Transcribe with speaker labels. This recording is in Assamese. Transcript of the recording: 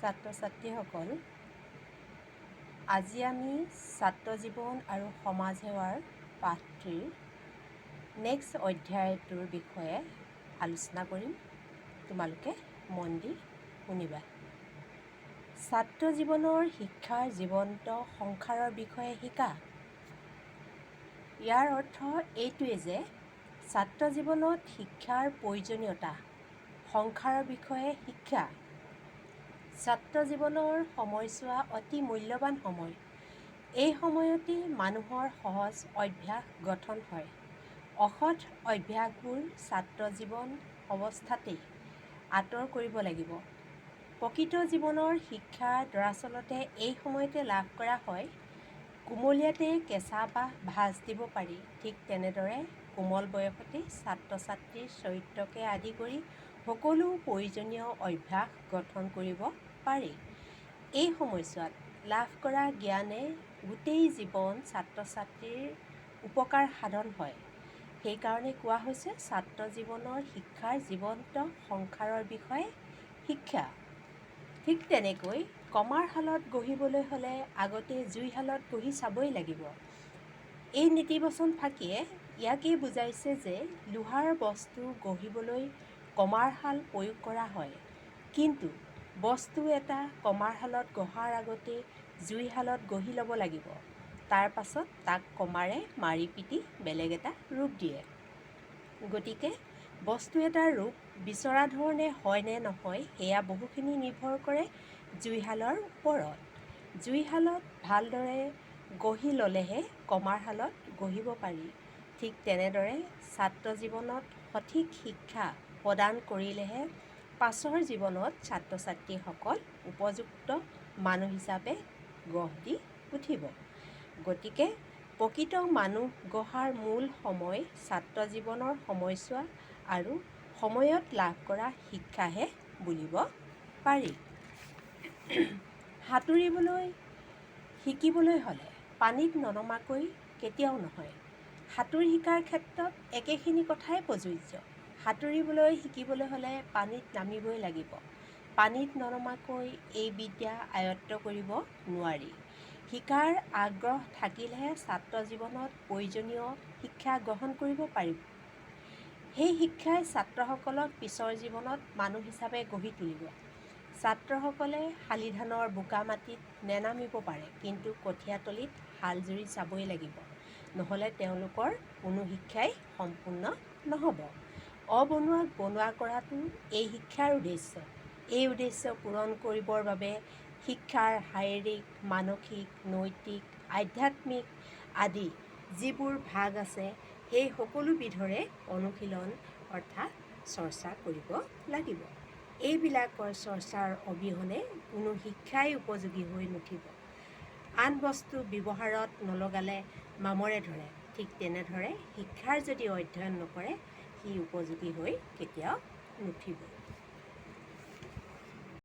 Speaker 1: ছাত্ৰ ছাত্ৰীসকল, আজি আমি ছাত্ৰ জীৱন আৰু সমাজ সেৱাৰ পাঠটিৰ নেক্সট অধ্যায়টোৰ বিষয়ে আলোচনা কৰিম। তোমালোকে মন দি শুনিবা। ছাত্ৰ জীৱনৰ শিক্ষাৰ জীৱন্ত সংসাৰৰ বিষয়ে শিকা। ইয়াৰ অৰ্থ এইটোৱে যে ছাত্ৰ জীৱনত শিক্ষাৰ প্ৰয়োজনীয়তা, সংসাৰৰ বিষয়ে শিক্ষা। ছাত্ৰ জীৱনৰ সময়ছোৱা অতি মূল্যৱান সময়। এই সময়তেই মানুহৰ সহজ অভ্যাস গঠন হয়। অসৎ অভ্যাসবোৰ ছাত্ৰ জীৱন অৱস্থাতেই আঁতৰ কৰিব লাগিব। প্ৰকৃত জীৱনৰ শিক্ষা দৰাচলতে এই সময়তে লাভ কৰা হয়। কুমলীয়াতে কেঁচা বাঁহ ভাঁজ দিব পাৰি, ঠিক তেনেদৰে কোমল বয়সতেই ছাত্ৰ ছাত্ৰীৰ চৰিত্ৰকে আদি কৰি সকলো প্ৰয়োজনীয় অভ্যাস গঠন কৰিব পাৰি। এই সময়ছোৱাত লাভ কৰা জ্ঞানে গোটেই জীৱন ছাত্ৰ ছাত্ৰীৰ উপকাৰ সাধন হয়। সেইকাৰণে কোৱা হৈছে ছাত্ৰ জীৱনৰ শিক্ষাৰ জীৱন্ত সংসাৰৰ বিষয়ে শিক্ষা। ঠিক তেনেকৈ কমাৰ শালত গঢ়িবলৈ হ'লে আগতে জুই শালত গঢ়ি চাবই লাগিব। এই নীতিবচন ফাঁকিয়ে ইয়াকেই বুজাইছে যে লোহাৰ বস্তু গঢ়িবলৈ কমাৰ শাল প্ৰয়োগ কৰা হয়, কিন্তু বস্তু এটা কমাৰ শালত গঢ়াৰ আগতে জুই শালত গঢ়ি ল'ব লাগিব। তাৰ পাছত তাক কমাৰে মাৰি পিটি বেলেগ এটা ৰূপ দিয়ে। গতিকে বস্তু এটাৰ ৰূপ বিচৰা ধৰণে হয় নে নহয় সেয়া বহুখিনি নিৰ্ভৰ কৰে জুইশালৰ ওপৰত। জুইশালত ভালদৰে গঢ়ি ল'লেহে কমাৰ শালত গঢ়িব পাৰি। ঠিক তেনেদৰে ছাত্ৰ জীৱনত সঠিক শিক্ষা প্ৰদান কৰিলেহে পাছৰ জীৱনত ছাত্ৰ ছাত্ৰীসকল উপযুক্ত মানুহ হিচাপে গঢ় দি উঠিব। গতিকে প্ৰকৃত মানুহ গঢ়াৰ মূল সময় ছাত্ৰ জীৱনৰ সময়ছোৱা আৰু সময়ত লাভ কৰা শিক্ষাহে বুলিব পাৰি। সাঁতুৰিবলৈ শিকিবলৈ হ'লে পানীত ননমাকৈ কেতিয়াও নহয়। সাঁতোৰ শিকাৰ ক্ষেত্ৰত একেখিনি কথাই প্ৰযোজ্য। সাঁতুৰিবলৈ শিকিবলৈ হ'লে পানীত নামিবই লাগিব। পানীত ননমাকৈ এই বিদ্যা আয়ত্ত কৰিব নোৱাৰি। শিকাৰ আগ্ৰহ থাকিলেহে ছাত্ৰ জীৱনত প্ৰয়োজনীয় শিক্ষা গ্ৰহণ কৰিব পাৰিব। সেই শিক্ষাই ছাত্ৰসকলক পিছৰ জীৱনত মানুহ হিচাপে গঢ়ি তুলিব। ছাত্ৰসকলে শালি ধানৰ বোকা মাটিত নেনামিব পাৰে, কিন্তু কঠীয়াতলিত হাল জুৰি চাবই লাগিব। নহ'লে তেওঁলোকৰ কোনো শিক্ষাই সম্পূৰ্ণ নহ'ব। অবনুৱাক বনুৱা কৰাটো এই শিক্ষাৰ উদ্দেশ্য। এই উদ্দেশ্য পূৰণ কৰিবৰ বাবে শিক্ষাৰ শাৰীৰিক, মানসিক, নৈতিক, আধ্যাত্মিক আদি যিবোৰ ভাগ আছে সেই সকলোবিধৰে অনুশীলন অৰ্থাৎ চৰ্চা কৰিব লাগিব। এইবিলাকৰ চৰ্চাৰ অবিহনে কোনো শিক্ষাই উপযোগী হৈ নুঠিব। আন বস্তু ব্যৱহাৰত নলগালে মামৰে ধৰে, ঠিক তেনেদৰে শিক্ষাৰ যদি অধ্যয়ন নকৰে সি উপযোগী হৈ কেতিয়াও নুঠিব।